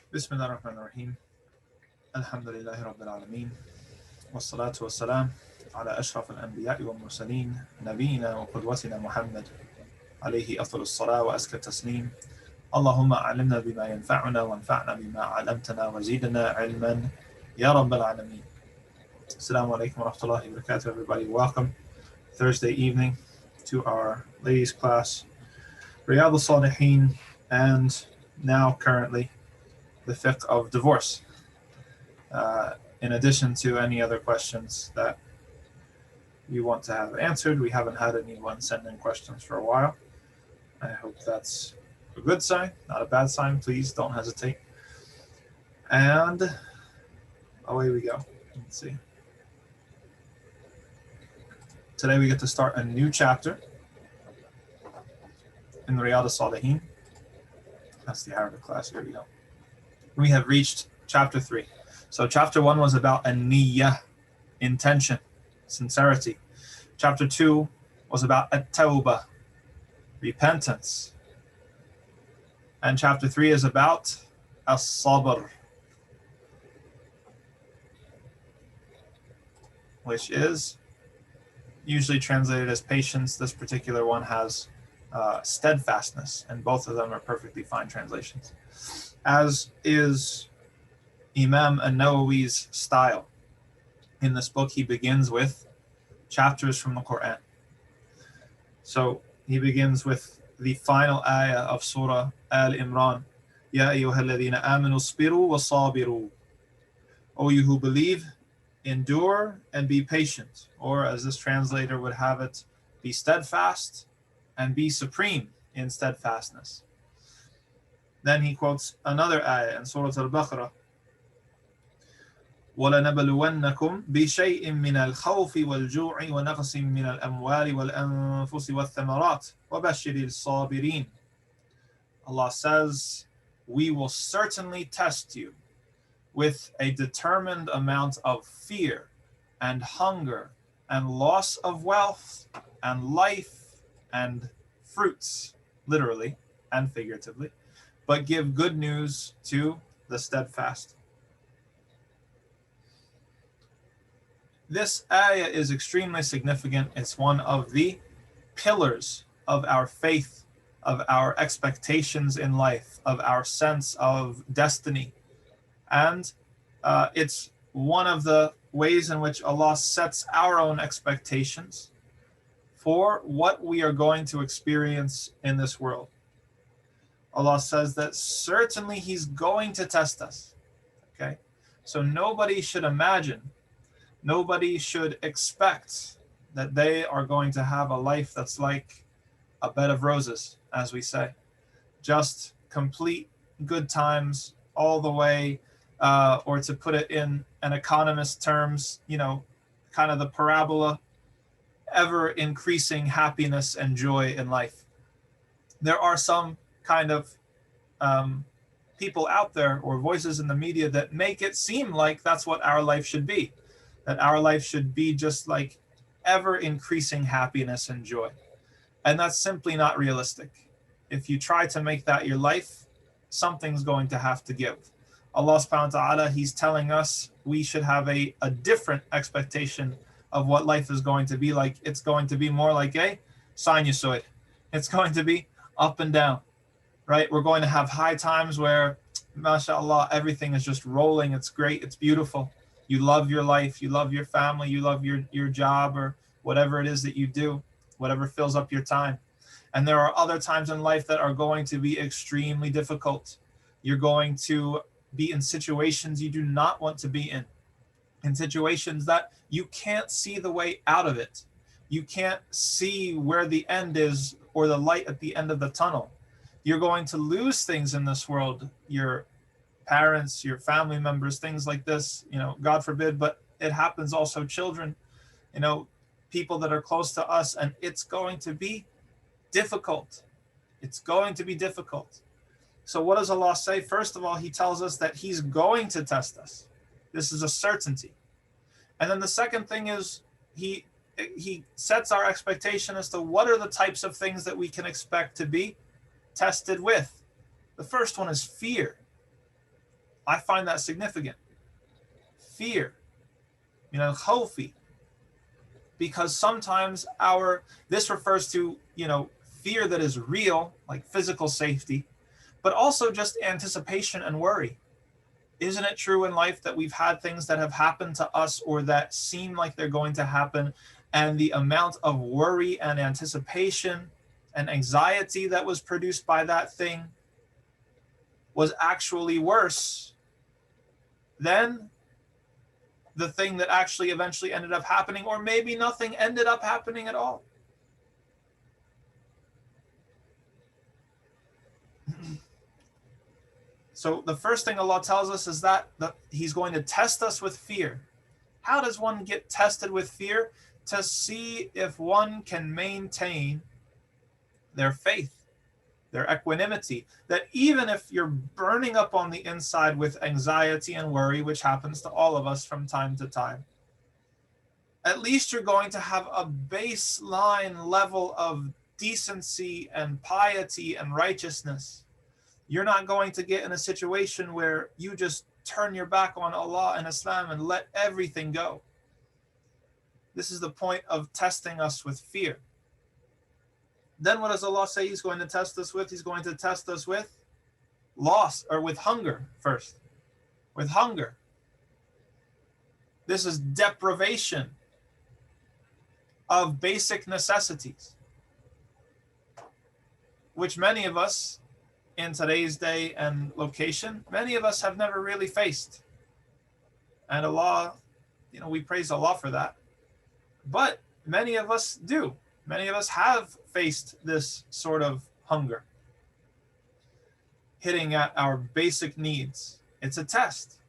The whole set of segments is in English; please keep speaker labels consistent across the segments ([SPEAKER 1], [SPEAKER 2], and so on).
[SPEAKER 1] بسم الله الرحمن الرحيم الحمد لله رب العالمين والصلاة والسلام على أشرف الأنبياء والمرسلين نبينا وقدوتنا محمد عليه أفضل الصلاة وأزكى التسليم. اللهم علمنا بما ينفعنا وانفعنا بما علمتنا وزيدنا علما يا رب العالمين. Assalamu alaikum wa rahmatullahi wa barakatuh, everybody. Welcome Thursday evening to our ladies class, Riyadh al-Saliheen, and now currently the Fiqh of Divorce. In addition to any other questions that you want to have answered, we haven't had anyone send in questions for a while. I hope that's a good sign, not a bad sign. Please don't hesitate. And away we go. Let's see. Today we get to start a new chapter in the Riyadh al-Saliheen. That's the Arabic class. Here we go. We have reached chapter 3. So chapter 1 was about an-niyyah, intention, sincerity. Chapter 2 was about at-tawbah, repentance. And chapter 3 is about as-sabr, which is usually translated as patience. This particular one has steadfastness, and both of them are perfectly fine translations. As is Imam an-Nawawi's style. In this book, he begins with chapters from the Quran. So he begins with the final ayah of Surah Al-Imran. Ya ayyuhalladhina amanu isbiru wasabiru. O you who believe, endure and be patient. Or as this translator would have it, be steadfast and be supreme in steadfastness. Then he quotes another ayah in Surah Al-Baqarah. وَلَنَبْلُوَنَّكُمْ بِشَيْءٍ مِّنَ الْخَوْفِ وَالْجُوعِ وَنَقْصٍ مِّنَ الْأَمْوَالِ وَالْأَنفُسِ وَالثَّمَرَاتِ وَبَشِّرِ الصَّابِرِينَ. Allah says, we will certainly test you with a determined amount of fear and hunger and loss of wealth and life and fruits, literally and figuratively, but give good news to the steadfast. This ayah is extremely significant. It's one of the pillars of our faith, of our expectations in life, of our sense of destiny. And it's one of the ways in which Allah sets our own expectations for what we are going to experience in this world. Allah says that certainly He's going to test us. Okay? So nobody should imagine, nobody should expect that they are going to have a life that's like a bed of roses, as we say. Just complete good times all the way, or to put it in an economist terms, kind of the parabola, ever increasing happiness and joy in life. There are some kind of people out there or voices in the media that make it seem like that's what our life should be, that our life should be just like ever increasing happiness and joy. And that's simply not realistic. If you try to make that your life, something's going to have to give. Allah subhanahu wa ta'ala, He's telling us we should have a different expectation of what life is going to be like. It's going to be more like a sinusoid. It's going to be up and down, right? We're going to have high times where, mashallah, everything is just rolling. It's great. It's beautiful. You love your life. You love your family. You love your job or whatever it is that you do, whatever fills up your time. And there are other times in life that are going to be extremely difficult. You're going to be in situations you do not want to be in situations that you can't see the way out of it. You can't see where the end is or the light at the end of the tunnel. You're going to lose things in this world, your parents, your family members, things like this, God forbid, but it happens also, children, people that are close to us, and it's going to be difficult. It's going to be difficult. So what does Allah say? First of all, He tells us that He's going to test us. This is a certainty. And then the second thing is He sets our expectation as to what are the types of things that we can expect to be tested with. The first one is fear. I find that significant. Fear, khawfi, because sometimes this refers to, fear that is real, like physical safety, but also just anticipation and worry. Isn't it true in life that we've had things that have happened to us or that seem like they're going to happen, and the amount of worry and anticipation and anxiety that was produced by that thing was actually worse than the thing that actually eventually ended up happening, or maybe nothing ended up happening at all. So the first thing Allah tells us is that He's going to test us with fear. How does one get tested with fear? To see if one can maintain their faith, their equanimity. That even if you're burning up on the inside with anxiety and worry, which happens to all of us from time to time, at least you're going to have a baseline level of decency and piety and righteousness. You're not going to get in a situation where you just turn your back on Allah and Islam and let everything go. This is the point of testing us with fear. Then what does Allah say He's going to test us with? He's going to test us with loss, or with hunger first. With hunger. This is deprivation of basic necessities, which many of us in today's day and location, many of us have never really faced. And Allah, we praise Allah for that. But many of us do. Many of us have faced this sort of hunger, hitting at our basic needs. It's a test.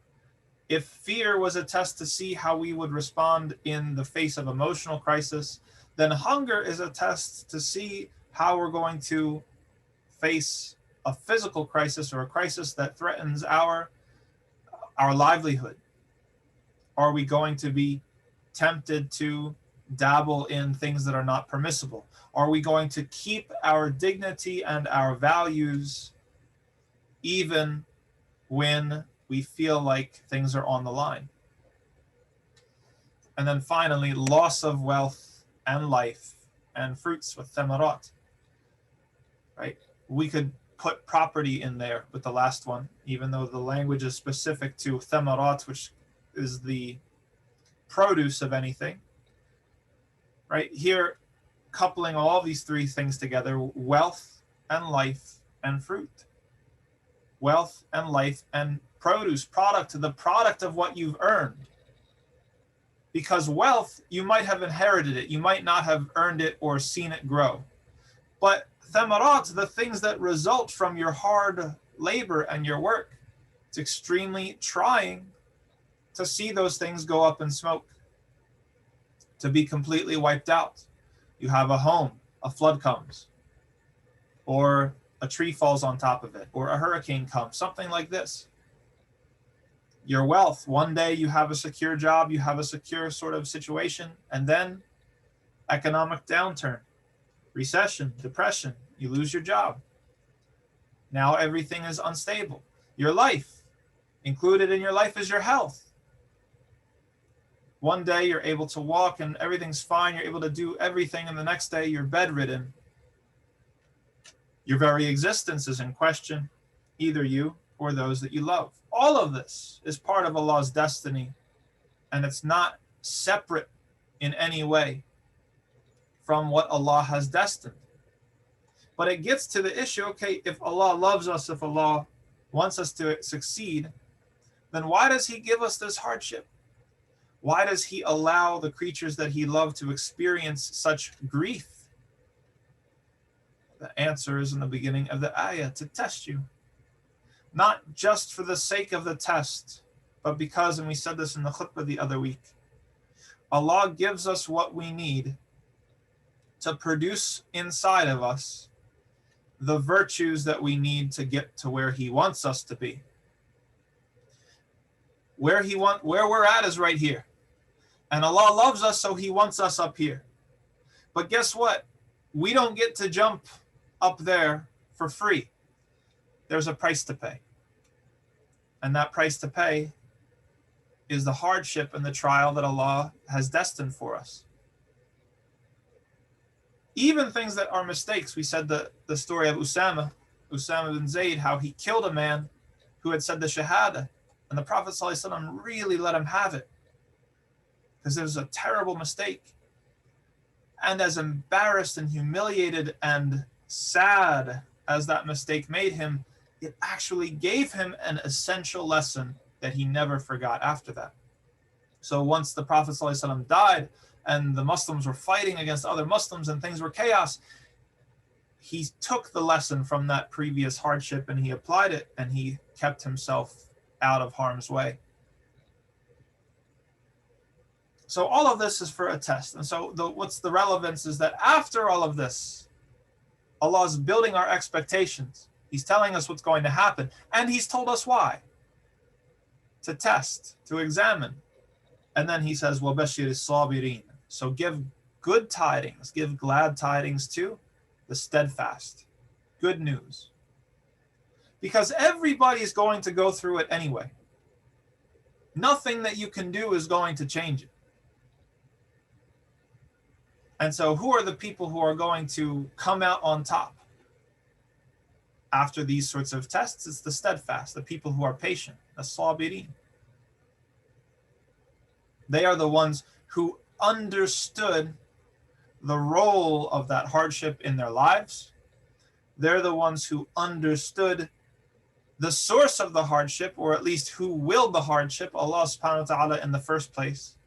[SPEAKER 1] If fear was a test to see how we would respond in the face of emotional crisis, then hunger is a test to see how we're going to face a physical crisis, or a crisis that threatens our livelihood. Are we going to be tempted to dabble in things that are not permissible? Are we going to keep our dignity and our values even when we feel like things are on the line? And then finally, loss of wealth and life and fruits with thamarat. Right? We could put property in there with the last one, even though the language is specific to thamarat, which is the produce of anything. Right? Here, coupling all these three things together: wealth and life and fruit. Wealth and life and produce, the product of what you've earned. Because wealth, you might have inherited it, you might not have earned it or seen it grow. But thamarat, the things that result from your hard labor and your work, it's extremely trying to see those things go up in smoke, to be completely wiped out. You have a home, a flood comes, or a tree falls on top of it, or a hurricane comes, something like this. Your wealth, one day you have a secure job, you have a secure sort of situation, and then economic downturn, recession, depression, you lose your job. Now everything is unstable. Your life, included in your life is your health. One day you're able to walk and everything's fine, you're able to do everything, and the next day you're bedridden. Your very existence is in question, either you or those that you love. All of this is part of Allah's destiny, and it's not separate in any way from what Allah has destined. But it gets to the issue, okay, if Allah loves us, if Allah wants us to succeed, then why does He give us this hardship? Why does He allow the creatures that He loved to experience such grief? The answer is in the beginning of the ayah: to test you. Not just for the sake of the test, but because, and we said this in the khutbah the other week, Allah gives us what we need to produce inside of us the virtues that we need to get to where He wants us to be. Where we're at is right here. And Allah loves us, so He wants us up here. But guess what? We don't get to jump up there for free. There's a price to pay. And that price to pay is the hardship and the trial that Allah has destined for us. Even things that are mistakes. We said the story of Usama bin Zayd, how he killed a man who had said the Shahada. And the Prophet ﷺ really let him have it because it was a terrible mistake. And as embarrassed and humiliated and sad as that mistake made him, it actually gave him an essential lesson that he never forgot after that. So once the Prophet ﷺ died and the Muslims were fighting against other Muslims and things were chaos, he took the lesson from that previous hardship and he applied it and he kept himself out of harm's way. So all of this is for a test. And so what's the relevance is that after all of this, Allah is building our expectations. He's telling us what's going to happen. And He's told us why. To test, to examine. And then He says, وَبَشِّرِ الصَّابِرِينَ. So give good tidings, give glad tidings to the steadfast. Good news. Because everybody's going to go through it anyway. Nothing that you can do is going to change it. And so who are the people who are going to come out on top after these sorts of tests? It's the steadfast, the people who are patient, the sabirin. They are the ones who understood the role of that hardship in their lives. They're the ones who understood the source of the hardship, or at least who willed the hardship, Allah subhanahu wa ta'ala in the first place.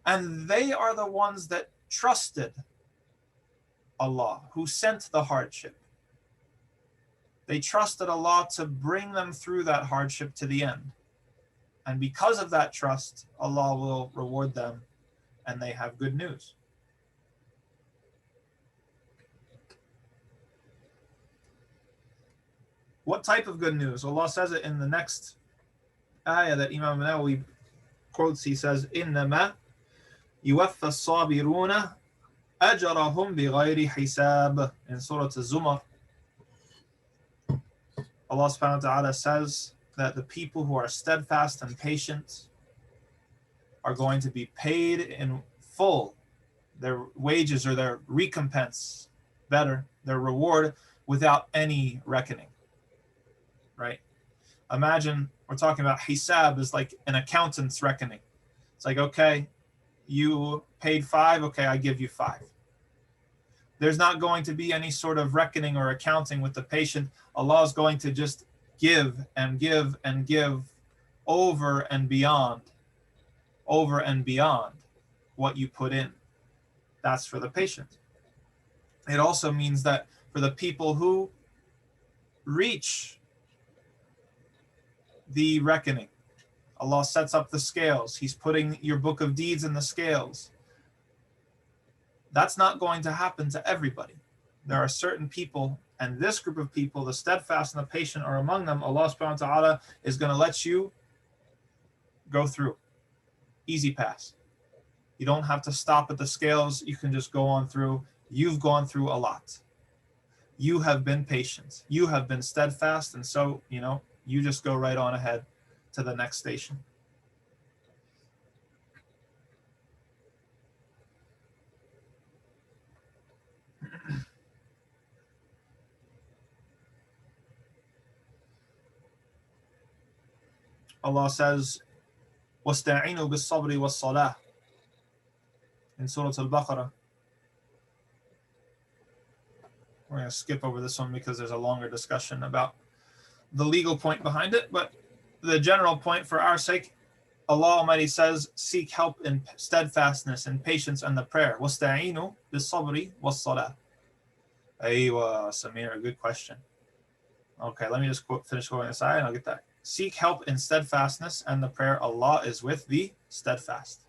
[SPEAKER 1] And they are the ones that trusted Allah, who sent the hardship. They trusted Allah to bring them through that hardship to the end. And because of that trust, Allah will reward them and they have good news. What type of good news? Allah says it in the next ayah that Imam Nawawi quotes. He says, إِنَّمَا يُوَفَّ الصَّابِرُونَ أَجْرَهُمْ بِغَيْرِ حِسَابٍ. In Surah Al-Zumar, Allah subhanahu wa ta'ala says that the people who are steadfast and patient are going to be paid in full, their wages or their recompense, better, their reward, without any reckoning. Right? Imagine we're talking about hisab is like an accountant's reckoning. It's like, okay, you paid 5, okay, I give you 5. There's not going to be any sort of reckoning or accounting with the patient. Allah is going to just give and give and give over and beyond what you put in. That's for the patient. It also means that for the people who reach the reckoning, Allah sets up the scales. He's putting your book of deeds in the scales. That's not going to happen to everybody. There are certain people, and this group of people, the steadfast and the patient, are among them. Allah subhanahu wa ta'ala is going to let you go through. Easy pass. You don't have to stop at the scales. You can just go on through. You've gone through a lot. You have been patient. You have been steadfast. And so, you just go right on ahead to the next station. Allah says, وَاسْتَعِينُوا بِالصَّبْرِ وَالصَّلَاةِ in Surah Al-Baqarah. We're going to skip over this one because there's a longer discussion about the legal point behind it, but the general point for our sake, Allah Almighty says, seek help in steadfastness and patience and the prayer. وَاسْتَعِينُوا بِالصَّبْرِ وَالصَّلَاةِ. Aywa, Samir, good question. Okay, let me just finish quoting this ayah and I'll get that. Seek help in steadfastness and the prayer. Allah is with the steadfast.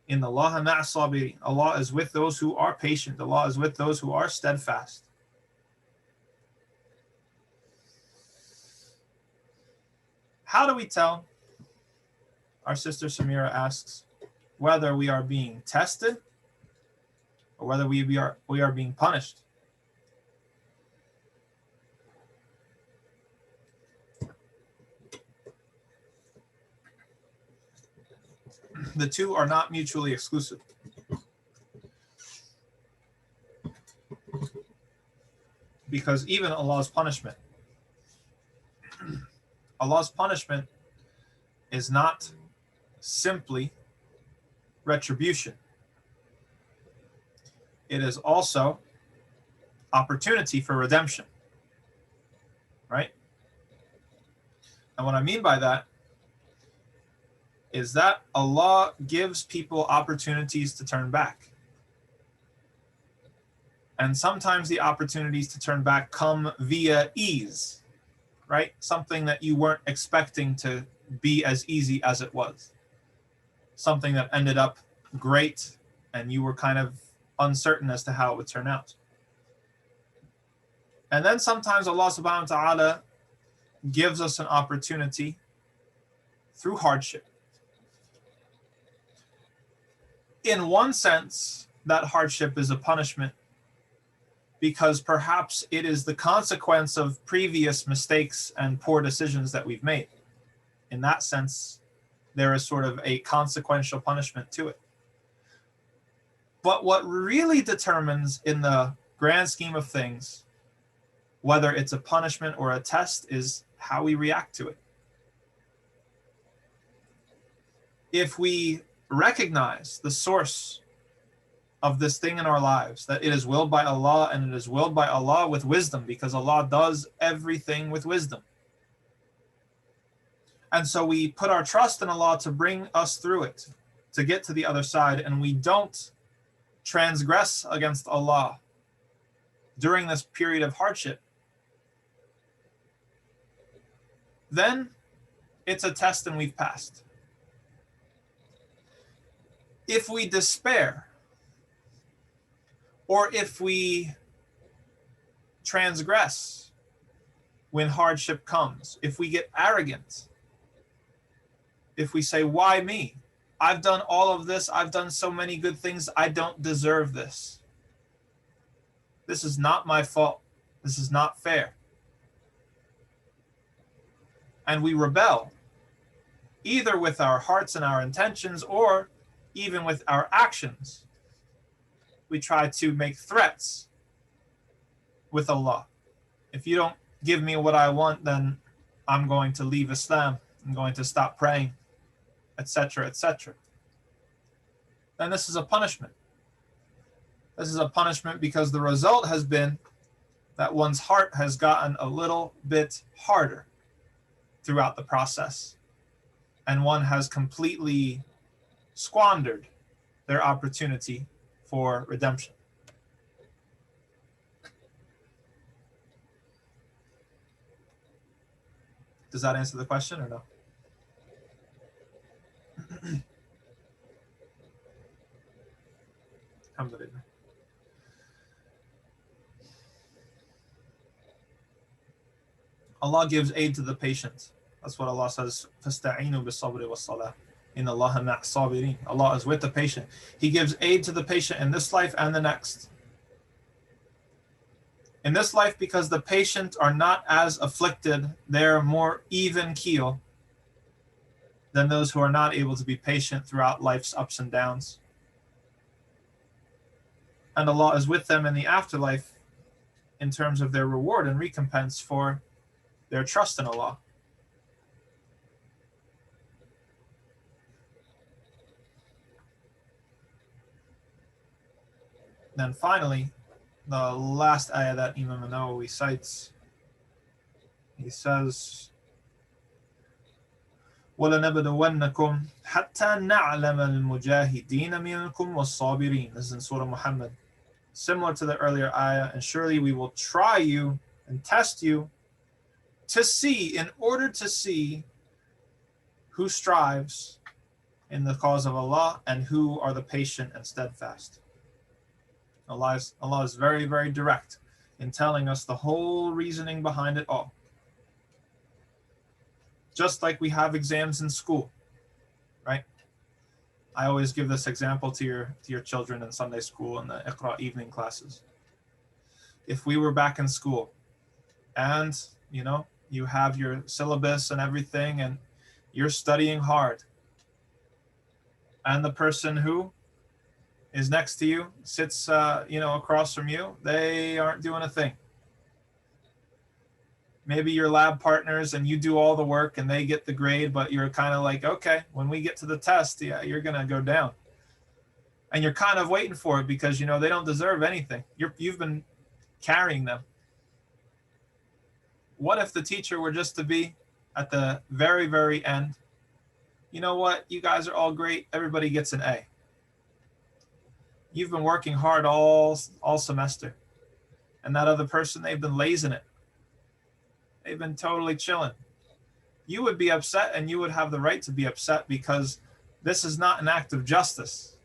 [SPEAKER 1] In Allah ma'a sabirin. Allah is with those who are patient. Allah is with those who are steadfast. How do we tell, our sister Samira asks, whether we are being tested or whether we are being punished? The two are not mutually exclusive. Because even Allah's punishment is not simply retribution. It is also opportunity for redemption, right? And what I mean by that is that Allah gives people opportunities to turn back. And sometimes the opportunities to turn back come via ease, right? Something that you weren't expecting to be as easy as it was. Something that ended up great and you were kind of uncertain as to how it would turn out. And then sometimes Allah subhanahu wa ta'ala gives us an opportunity through hardship. In one sense, that hardship is a punishment because perhaps it is the consequence of previous mistakes and poor decisions that we've made. In that sense, there is sort of a consequential punishment to it. But what really determines in the grand scheme of things whether it's a punishment or a test is how we react to it. If we recognize the source of this thing in our lives, that it is willed by Allah and it is willed by Allah with wisdom, because Allah does everything with wisdom. And so we put our trust in Allah to bring us through it, to get to the other side, and we don't transgress against Allah during this period of hardship, then it's a test and we've passed. If we despair, or if we transgress when hardship comes, if we get arrogant, if we say, why me? I've done all of this. I've done so many good things. I don't deserve this. This is not my fault. This is not fair. And we rebel, either with our hearts and our intentions, or even with our actions. We try to make threats with Allah. If you don't give me what I want, then I'm going to leave Islam. I'm going to stop praying, etc., etc. Then this is a punishment. This is a punishment because the result has been that one's heart has gotten a little bit harder throughout the process, and one has completely squandered their opportunity for redemption. Does that answer the question or no? Alhamdulillah. Allah gives aid to the patient. That's what Allah says, فَاسْتَعِينُوا بِالصَّبْرِ وَالصَّلَاةِ إِنَّ اللَّهَ مَعَ الصَّابِرِينَ. Allah is with the patient. He gives aid to the patient in this life and the next. In this life, because the patient are not as afflicted, they're more even keel than those who are not able to be patient throughout life's ups and downs. And Allah is with them in the afterlife in terms of their reward and recompense for their trust in Allah. Then finally, the last ayah that Imam Nawawi cites, he says, وَلَنَبْلُوَنَّكُمْ حَتَّى نَعْلَمَ الْمُجَاهِدِينَ مِنْكُمْ وَالصَّابِرِينَ. This is in Surah Muhammad, similar to the earlier ayah. And surely we will try you and test you to see, in order to see who strives in the cause of Allah and who are the patient and steadfast. Allah is very, very direct in telling us the whole reasoning behind it all. Just like we have exams in school, right? I always give this example to your children in Sunday school and the Iqra evening classes. If we were back in school and, you have your syllabus and everything and you're studying hard, and the person who is next to you, sits across from you, they aren't doing a thing. Maybe you're lab partners and you do all the work and they get the grade, but you're kind of like, okay, when we get to the test, yeah, you're going to go down. And you're kind of waiting for it because, they don't deserve anything. You've been carrying them. What if the teacher were just to be at the very, very end? You know what? You guys are all great. Everybody gets an A. You've been working hard all semester. And that other person, they've been lazing it. They've been totally chilling. You would be upset, and you would have the right to be upset, because this is not an act of justice.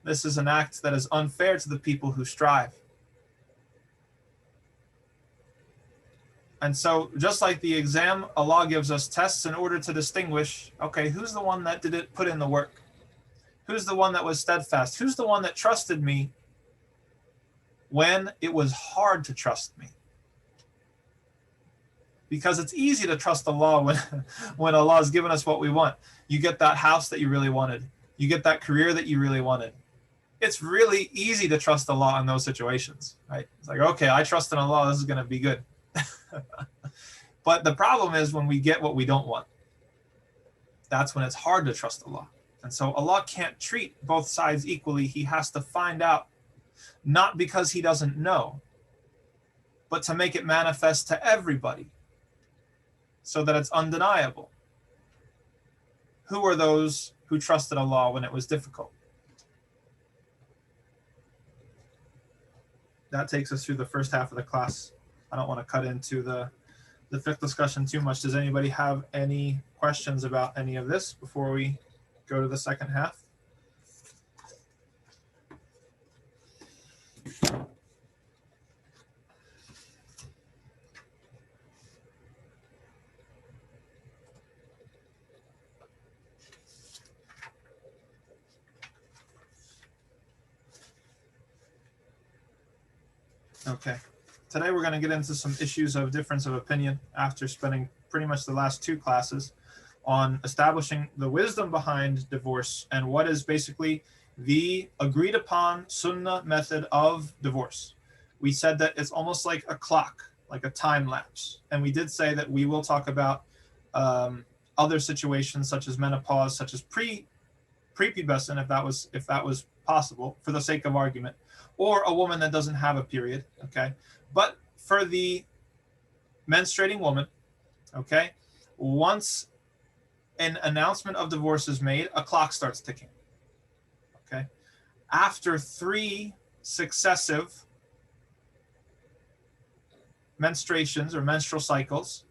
[SPEAKER 1] This is an act that is unfair to the people who strive. And so, just like the exam, Allah gives us tests in order to distinguish, okay, who's the one that put in the work? Who's the one that was steadfast? Who's the one that trusted me when it was hard to trust me? Because it's easy to trust Allah when Allah has given us what we want. You get that house that you really wanted. You get that career that you really wanted. It's really easy to trust Allah in those situations, right? It's like, okay, I trust in Allah, this is going to be good. But the problem is when we get what we don't want. That's when it's hard to trust Allah. And so Allah can't treat both sides equally. He has to find out, not because he doesn't know, but to make it manifest to everybody, so that it's undeniable. Who are those who trusted Allah when it was difficult? That takes us through the first half of the class. I don't want to cut into the fiqh discussion too much. Does anybody have any questions about any of this before we go to the second half? Okay. Today we're going to get into some issues of difference of opinion after spending pretty much the last two classes on establishing the wisdom behind divorce and what is basically the agreed upon sunnah method of divorce. We said that it's almost like a clock, like a time lapse. And we did say that we will talk about other situations such as menopause, such as prepubescent, if that was possible for the sake of argument, or a woman that doesn't have a period, okay? But for the menstruating woman, okay, once an announcement of divorce is made, a clock starts ticking, okay? After 3 successive menstruations or menstrual cycles,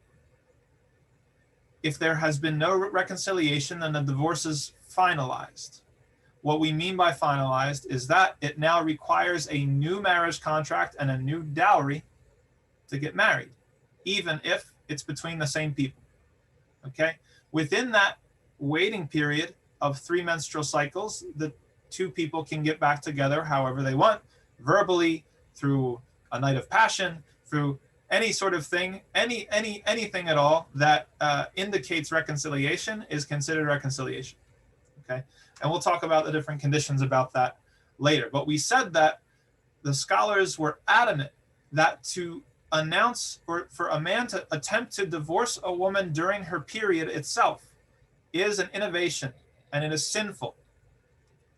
[SPEAKER 1] if there has been no reconciliation, then the divorce is finalized. What we mean by finalized is that it now requires a new marriage contract and a new dowry to get married, even if it's between the same people, okay? Within that waiting period of 3 menstrual cycles, the 2 people can get back together however they want, verbally, through a night of passion, through any sort of thing, anything at all that indicates reconciliation is considered reconciliation, okay? And we'll talk about the different conditions about that later. But we said that the scholars were adamant that to announce, or for a man to attempt to divorce a woman during her period itself is an innovation, and it is sinful.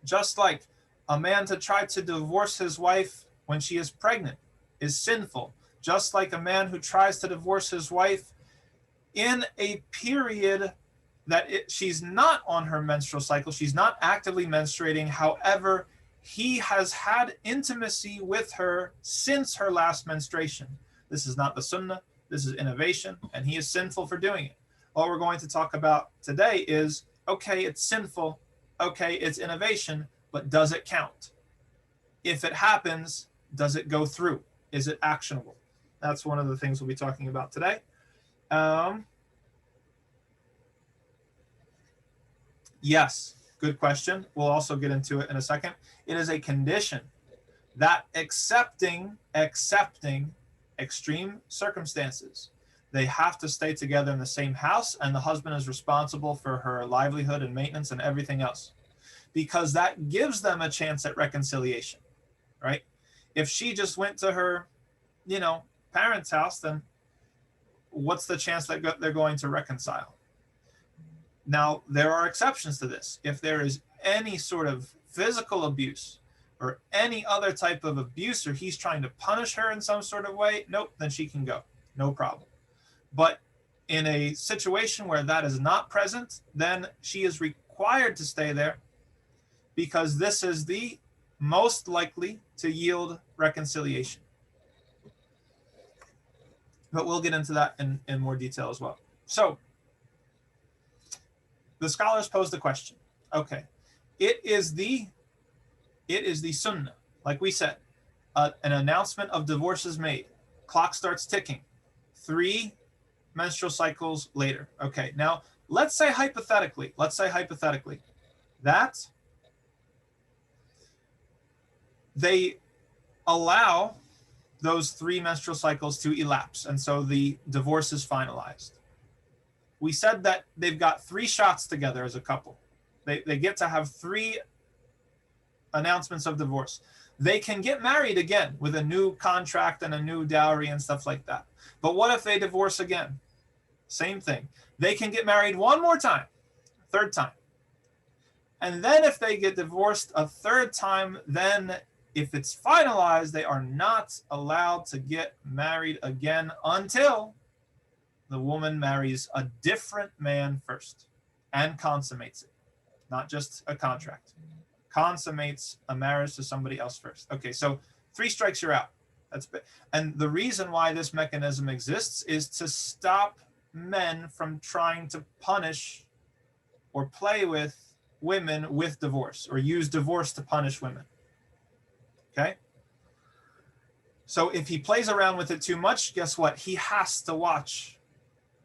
[SPEAKER 1] Just like a man to try to divorce his wife when she is pregnant is sinful. Just like a man who tries to divorce his wife in a period that she's not on her menstrual cycle, she's not actively menstruating, however, he has had intimacy with her since her last menstruation. This is not the sunnah, this is innovation, and he is sinful for doing it. What we're going to talk about today is, okay, it's sinful, okay, it's innovation, but does it count? If it happens, does it go through? Is it actionable? That's one of the things we'll be talking about today. Yes, good question. We'll also get into it in a second. It is a condition that accepting extreme circumstances, They have to stay together in the same house, and the husband is responsible for her livelihood and maintenance and everything else, because that gives them a chance at reconciliation, right? If she just went to her, parents' house, then what's the chance that they're going to reconcile? Now, there are exceptions to this. If there is any sort of physical abuse or any other type of abuse, or he's trying to punish her in some sort of way, nope, then she can go. No problem. But in a situation where that is not present, then she is required to stay there, because this is the most likely to yield reconciliation. But we'll get into that in more detail as well. So the scholars posed the question. Okay, it is the sunnah, like we said. An announcement of divorce is made. Clock starts ticking. 3 menstrual cycles later. Okay, now let's say hypothetically that they allow those 3 menstrual cycles to elapse, and so the divorce is finalized. We said that they've got 3 shots together as a couple. They get to have 3 announcements of divorce. They can get married again with a new contract and a new dowry and stuff like that. But what if they divorce again? Same thing. They can get married one more time, 3rd time. And then if they get divorced a 3rd time, then if it's finalized, they are not allowed to get married again until the woman marries a different man first and consummates it. Not just a contract. Consummates a marriage to somebody else first. Okay, so 3 strikes, you're out. And the reason why this mechanism exists is to stop men from trying to punish or play with women with divorce, or use divorce to punish women. Okay? So if he plays around with it too much, guess what? He has to watch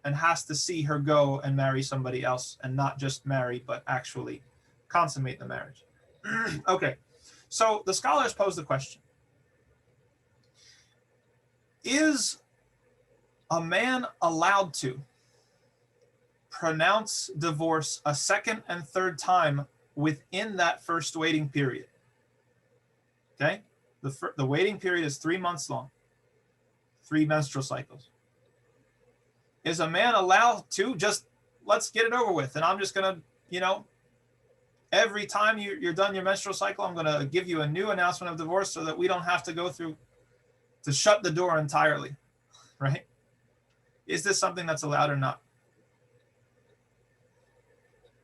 [SPEAKER 1] and has to see her go and marry somebody else, and not just marry, but actually consummate the marriage. Okay, so the scholars pose the question. Is a man allowed to pronounce divorce a 2nd and 3rd time within that first waiting period? Okay, the waiting period is 3 months long, 3 menstrual cycles. Is a man allowed to just, let's get it over with, and I'm just going to, every time you're done your menstrual cycle, I'm going to give you a new announcement of divorce so that we don't have to go through to shut the door entirely, right? Is this something that's allowed or not?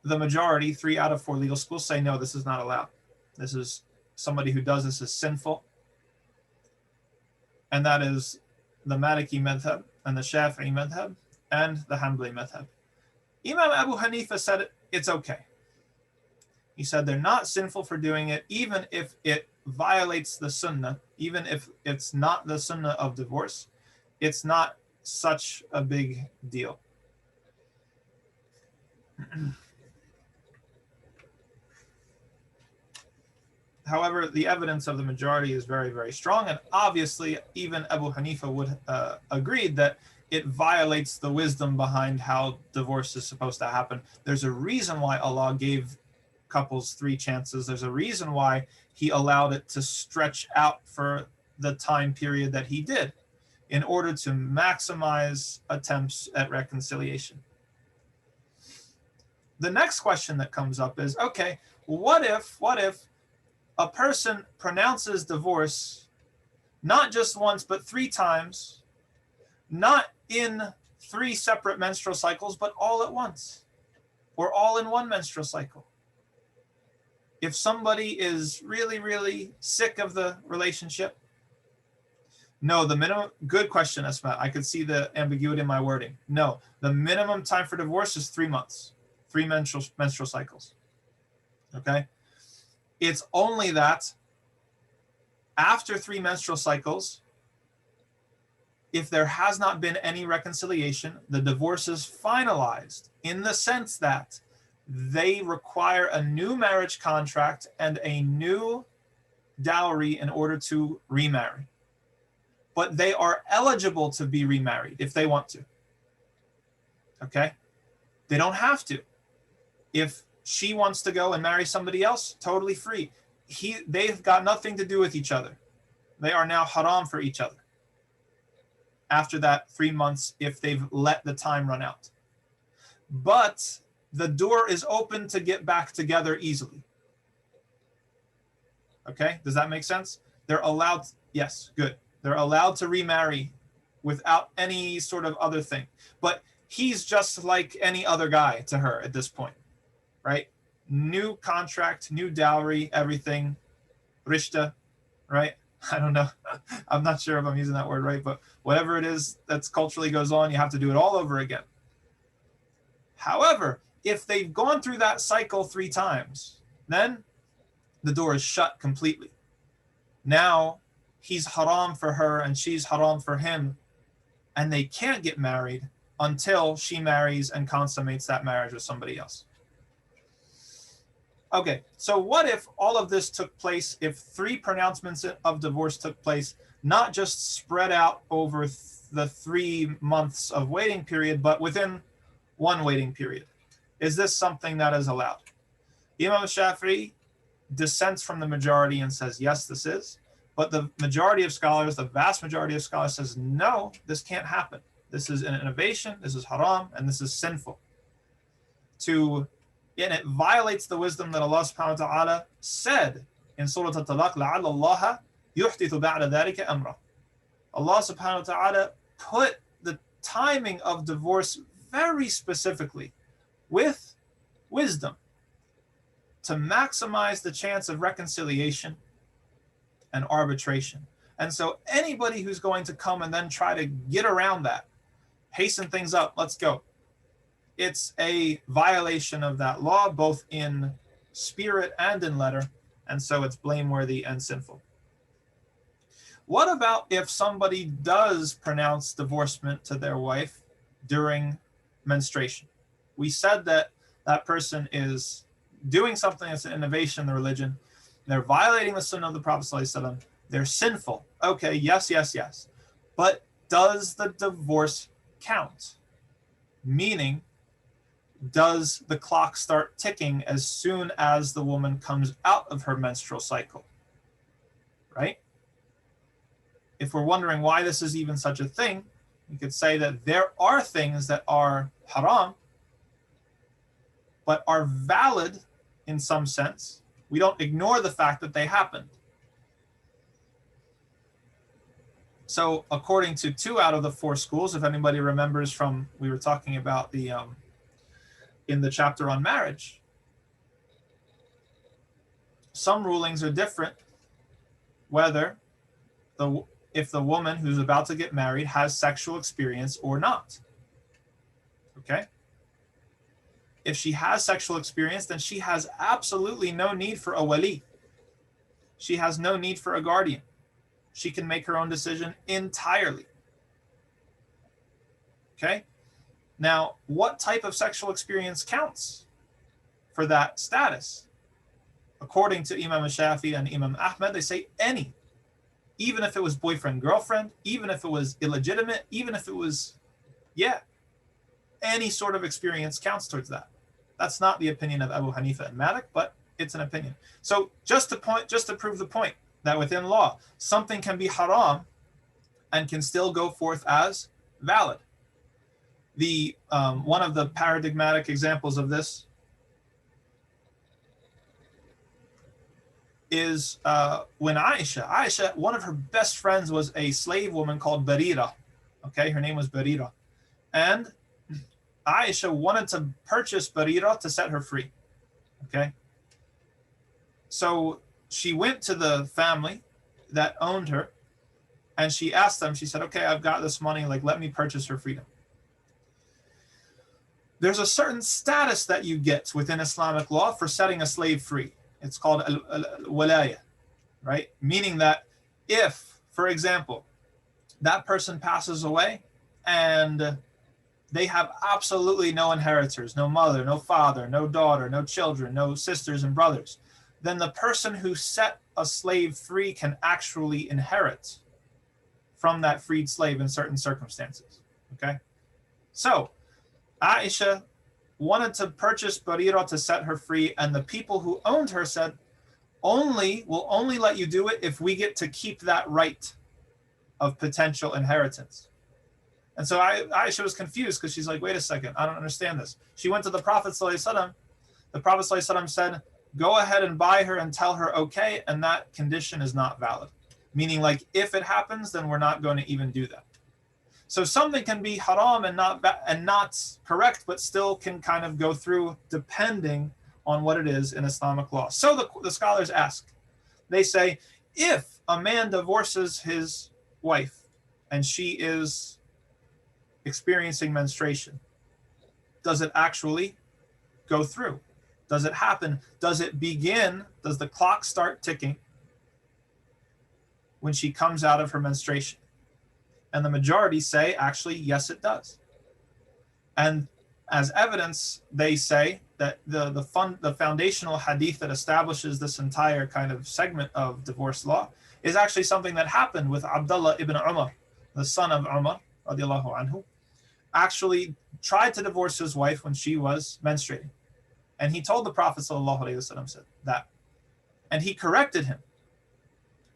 [SPEAKER 1] The majority, 3 out of 4 legal schools, say no, this is not allowed. This is, somebody who does this is sinful. And that is the Maliki madhab and the Shafi'i madhab and the Hanbali madhab. Imam Abu Hanifa said it's okay. He said they're not sinful for doing it, even if it violates the sunnah, even if it's not the sunnah of divorce. It's not such a big deal. However, the evidence of the majority is very, very strong, and obviously even Abu Hanifa would agree that it violates the wisdom behind how divorce is supposed to happen. There's a reason why Allah gave couples 3 chances. There's a reason why he allowed it to stretch out for the time period that he did, in order to maximize attempts at reconciliation. The next question that comes up is, okay, what if a person pronounces divorce not just once, but 3 times, not in 3 separate menstrual cycles, but all at once, or all in 1 menstrual cycle? If somebody is really, really sick of the relationship, no, the minimum, good question, Asma. I could see the ambiguity in my wording. No, the minimum time for divorce is 3 months, 3 menstrual cycles. Okay? It's only that after 3 menstrual cycles, if there has not been any reconciliation, the divorce is finalized, in the sense that they require a new marriage contract and a new dowry in order to remarry. But they are eligible to be remarried if they want to. Okay? They don't have to. If she wants to go and marry somebody else, totally free. They've got nothing to do with each other. They are now haram for each other after that 3 months if they've let the time run out. But the door is open to get back together easily. Okay, does that make sense? They're allowed, yes, good. They're allowed to remarry without any sort of other thing. But he's just like any other guy to her at this point, right? New contract, new dowry, everything, rishta, right? I don't know. I'm not sure if I'm using that word right, but whatever it is that's culturally goes on, you have to do it all over again. However, if they've gone through that cycle 3 times, then the door is shut completely. Now he's haram for her and she's haram for him, and they can't get married until she marries and consummates that marriage with somebody else. Okay, so what if all of this took place, if 3 pronouncements of divorce took place, not just spread out over the 3 months of waiting period, but within 1 waiting period? Is this something that is allowed? Imam Shafi'i dissents from the majority and says, yes, this is. But the majority of scholars, the vast majority of scholars says, no, this can't happen. This is an innovation, this is haram, and this is sinful. And it violates the wisdom that Allah subhanahu wa ta'ala said in Surah Al-Talaq, لَعَلَّ اللَّهَ يُحْدِثُ بَعْدَ ذَلِكَ أَمْرًا. Allah subhanahu wa ta'ala put the timing of divorce very specifically with wisdom to maximize the chance of reconciliation and arbitration. And so anybody who's going to come and then try to get around that, hasten things up, let's go, it's a violation of that law, both in spirit and in letter, and so it's blameworthy and sinful. What about if somebody does pronounce divorcement to their wife during menstruation? We said that that person is doing something that's an innovation in the religion. They're violating the sunnah of the Prophet ﷺ. They're sinful. Okay, yes. But does the divorce count? Meaning, does the clock start ticking as soon as the woman comes out of her menstrual cycle? Right? If we're wondering why this is even such a thing, we could say that there are things that are haram, but are valid in some sense. We don't ignore the fact that they happened. So according to 2 out of the 4 schools, if anybody remembers from, we were talking about the in the chapter on marriage, some rulings are different whether if the woman who's about to get married has sexual experience or not. Okay? If she has sexual experience, then she has absolutely no need for a wali. She has no need for a guardian. She can make her own decision entirely. Okay? Now, what type of sexual experience counts for that status? According to Imam Shafi'i and Imam Ahmed, they say any. Even if it was boyfriend, girlfriend, even if it was illegitimate, even if it was, any sort of experience counts towards that. That's not the opinion of Abu Hanifa and Malik, but it's an opinion. So just to prove the point that within law, something can be haram and can still go forth as valid. The one of the paradigmatic examples of this is when Aisha, one of her best friends was a slave woman called Barira. Okay, her name was Barira. And Aisha wanted to purchase Barira to set her free. Okay. So she went to the family that owned her and she asked them, she said, okay, I've got this money, like, let me purchase her freedom. There's a certain status that you get within Islamic law for setting a slave free. It's called al-walaya, right? Meaning that if, for example, that person passes away and they have absolutely no inheritors, no mother, no father, no daughter, no children, no sisters and brothers, then the person who set a slave free can actually inherit from that freed slave in certain circumstances. Okay? So Aisha wanted to purchase Barira to set her free, and the people who owned her said, we'll only let you do it if we get to keep that right of potential inheritance. And so Aisha was confused because she's like, wait a second, I don't understand this. She went to the Prophet ﷺ. The Prophet ﷺ said, go ahead and buy her and tell her okay, and that condition is not valid. Meaning, like, if it happens, then we're not going to even do that. So something can be haram and not correct, but still can kind of go through depending on what it is in Islamic law. So the scholars ask, they say, if a man divorces his wife and she is experiencing menstruation, does it actually go through? Does it happen? Does it begin? Does the clock start ticking when she comes out of her menstruation? And the majority say, actually, yes, it does. And as evidence, they say that the foundational hadith that establishes this entire kind of segment of divorce law is actually something that happened with Abdullah ibn Umar, the son of Umar, radiallahu anhu, actually tried to divorce his wife when she was menstruating. And he told the Prophet sallallahu alaihi wasallam said that. And he corrected him.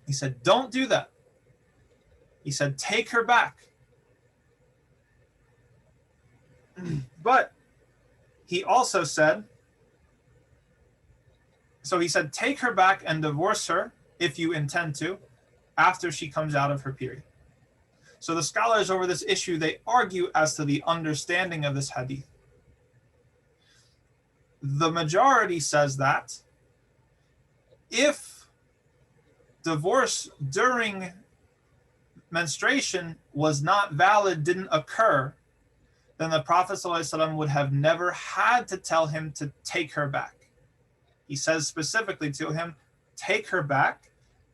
[SPEAKER 1] He said, don't do that. He said, take her back. But he also said, so he said, take her back and divorce her if you intend to, after she comes out of her period. So the scholars over this issue, they argue as to the understanding of this hadith. The majority says that if divorce during menstruation was not valid, didn't occur, then the Prophet ﷺ would have never had to tell him to take her back. He says specifically to him, take her back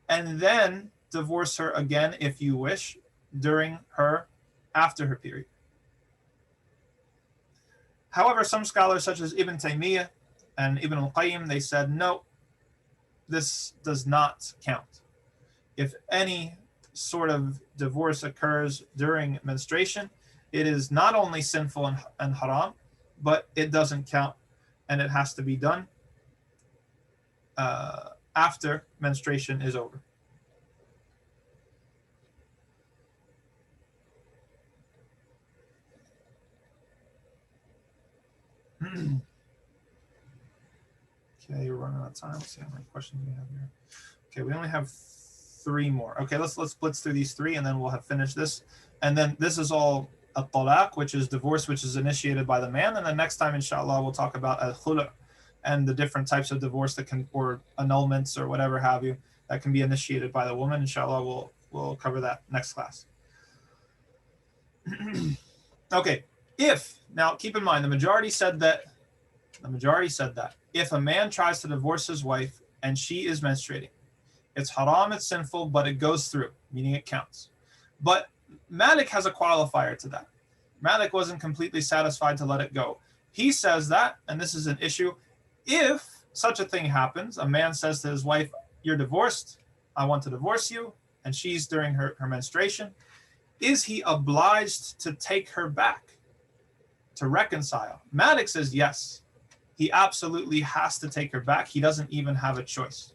[SPEAKER 1] and then divorce her again if you wish after her period. However, some scholars such as Ibn Taymiyyah and Ibn al-Qayyim, they said, no, this does not count. If any sort of divorce occurs during menstruation, it is not only sinful and haram, but it doesn't count, and it has to be done after menstruation is over. Okay, we're running out of time. Let's see how many questions we have here. Okay, we only have 3 more. Okay, let's blitz through these 3 and then we'll have finished this. And then this is all al-talaq, which is divorce, which is initiated by the man. And then next time, inshallah, we'll talk about al-khulu' and the different types of divorce that can, or annulments or whatever have you, that can be initiated by the woman. Inshallah, we'll cover that next class. Okay, now keep in mind, the majority said that if a man tries to divorce his wife and she is menstruating, it's haram, it's sinful, but it goes through, meaning it counts. But Malik has a qualifier to that. Malik wasn't completely satisfied to let it go. He says that, and this is an issue, if such a thing happens, a man says to his wife, you're divorced, I want to divorce you, and she's during her menstruation, is he obliged to take her back to reconcile? Malik says yes. He absolutely has to take her back. He doesn't even have a choice.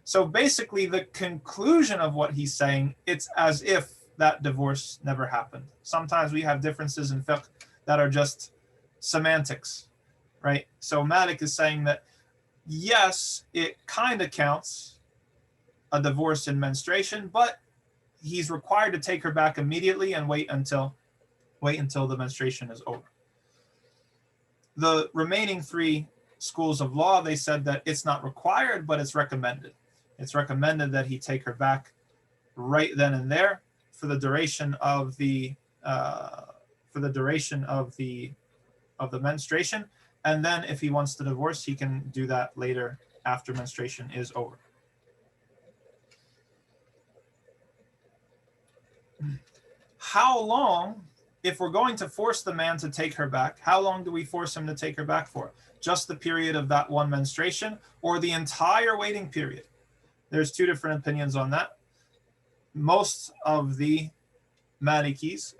[SPEAKER 1] So basically, the conclusion of what he's saying, it's as if that divorce never happened. Sometimes we have differences in fiqh that are just semantics, right? So Malik is saying that, yes, it kind of counts a divorce in menstruation, but he's required to take her back immediately and wait until the menstruation is over. The remaining 3 schools of law, they said that it's not required, but it's recommended. It's recommended that he take her back right then and there for the duration of the menstruation, and then if he wants to divorce, he can do that later after menstruation is over. How long, if we're going to force the man to take her back, how long do we force him to take her back for? Just the period of that one menstruation, or the entire waiting period? There's 2 different opinions on that. Most of the Malikis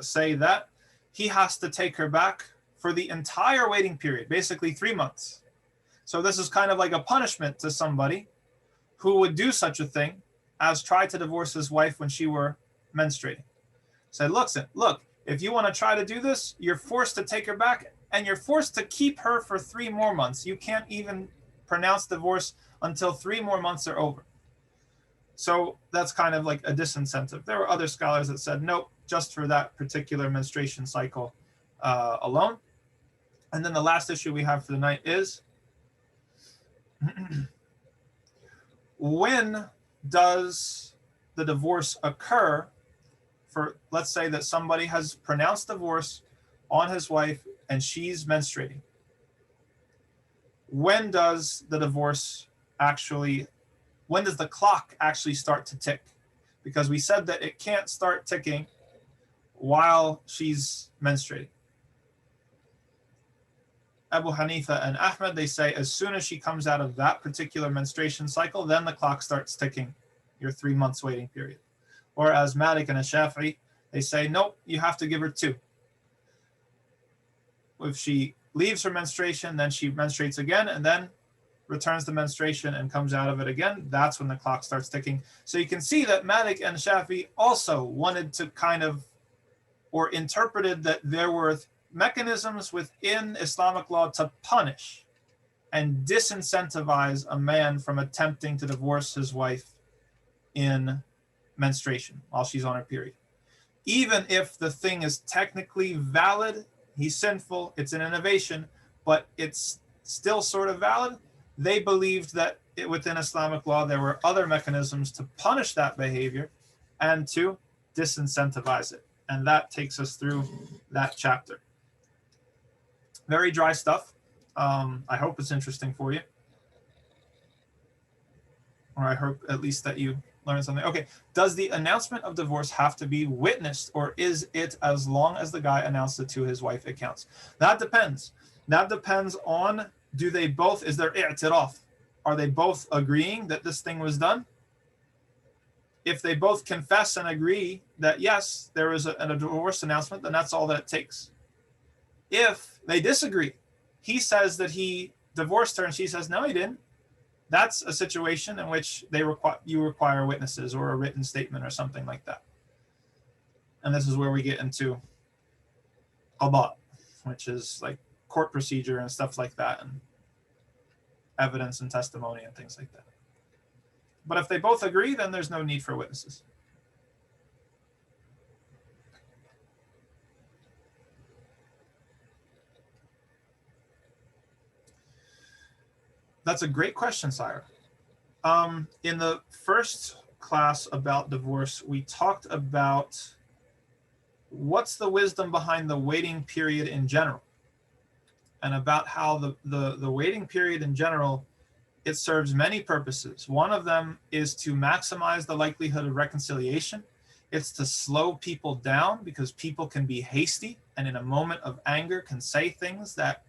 [SPEAKER 1] say that he has to take her back for the entire waiting period, basically 3 months. So this is kind of like a punishment to somebody who would do such a thing as try to divorce his wife when she were menstruating. Said, look, if you want to try to do this, you're forced to take her back, and you're forced to keep her for 3 more months. You can't even pronounce divorce until 3 more months are over. So that's kind of like a disincentive. There were other scholars that said, nope, just for that particular menstruation cycle alone. And then the last issue we have for the night is, when does the divorce occur? For, let's say that somebody has pronounced divorce on his wife and she's menstruating. When does the clock actually start to tick? Because we said that it can't start ticking while she's menstruating. Abu Hanifa and Ahmed, they say as soon as she comes out of that particular menstruation cycle, then the clock starts ticking, your 3 months waiting period. Whereas Malik and Shafi'i, they say, nope, you have to give her 2. If she leaves her menstruation, then she menstruates again, and then returns the menstruation and comes out of it again, that's when the clock starts ticking. So you can see that Malik and Shafi'i also wanted to kind of, or interpreted that there were mechanisms within Islamic law to punish and disincentivize a man from attempting to divorce his wife in menstruation while she's on her period. Even if the thing is technically valid, he's sinful, it's an innovation, but it's still sort of valid, they believed that within Islamic law there were other mechanisms to punish that behavior and to disincentivize it. And that takes us through that chapter. Very dry stuff. I hope it's interesting for you. Or I hope at least that you learn something. Okay, does the announcement of divorce have to be witnessed, or is it as long as the guy announced it to his wife, it counts? That depends. That depends on, is there i'tiraf? Are they both agreeing that this thing was done? If they both confess and agree that yes, there is a divorce announcement, then that's all that it takes. If they disagree, he says that he divorced her and she says no, he didn't, that's a situation in which you require witnesses or a written statement or something like that. And this is where we get into qada, which is like court procedure and stuff like that, and evidence and testimony and things like that. But if they both agree, then there's no need for witnesses. That's a great question, Sire. In the first class about divorce, we talked about what's the wisdom behind the waiting period in general, and about how the waiting period in general, it serves many purposes. One of them is to maximize the likelihood of reconciliation. It's to slow people down, because people can be hasty and in a moment of anger can say things that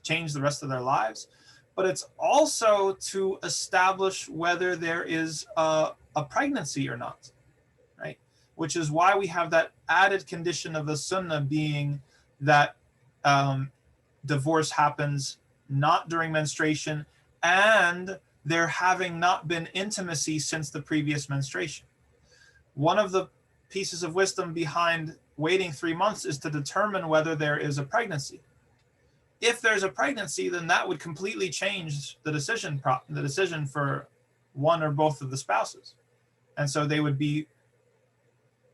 [SPEAKER 1] change the rest of their lives. But it's also to establish whether there is a pregnancy or not, right? Which is why we have that added condition of the sunnah being that divorce happens not during menstruation and there having not been intimacy since the previous menstruation. One of the pieces of wisdom behind waiting 3 months is to determine whether there is a pregnancy. If there's a pregnancy, then that would completely change the decision for one or both of the spouses. And so they would be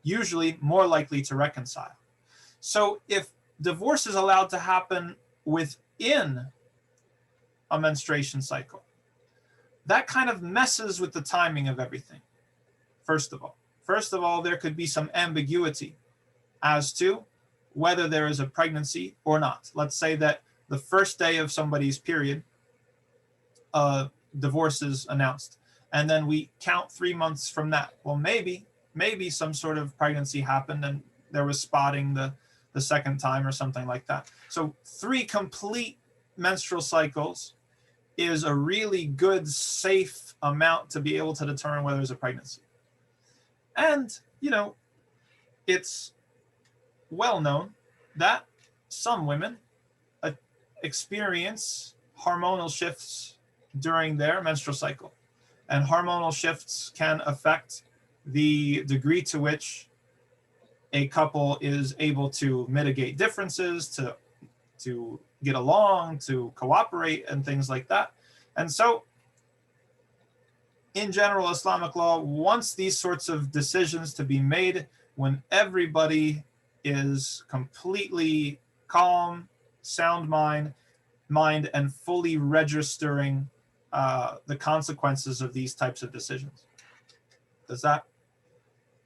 [SPEAKER 1] usually more likely to reconcile. So if divorce is allowed to happen within a menstruation cycle, that kind of messes with the timing of everything. First of all, there could be some ambiguity as to whether there is a pregnancy or not. Let's say that the first day of somebody's period, divorce is announced, and then we count 3 months from that. Well, maybe some sort of pregnancy happened and there was spotting the second time or something like that. So 3 complete menstrual cycles is a really good, safe amount to be able to determine whether there's a pregnancy. And, it's well known that some women experience hormonal shifts during their menstrual cycle. And hormonal shifts can affect the degree to which a couple is able to mitigate differences, to get along, to cooperate, and things like that. And so, in general, Islamic law wants these sorts of decisions to be made when everybody is completely calm, sound mind, and fully registering the consequences of these types of decisions. Does that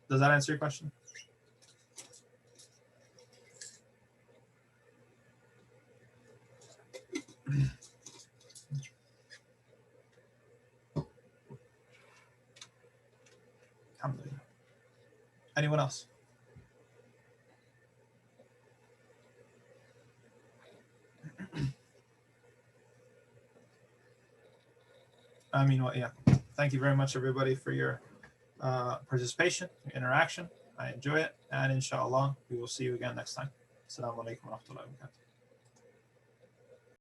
[SPEAKER 1] answer your question? Anyone else? I mean, well, yeah. Thank you very much, everybody, for your participation, your interaction. I enjoy it. And inshallah, we will see you again next time. Assalamu alaikum wa rahmatullahi wa barakatuh.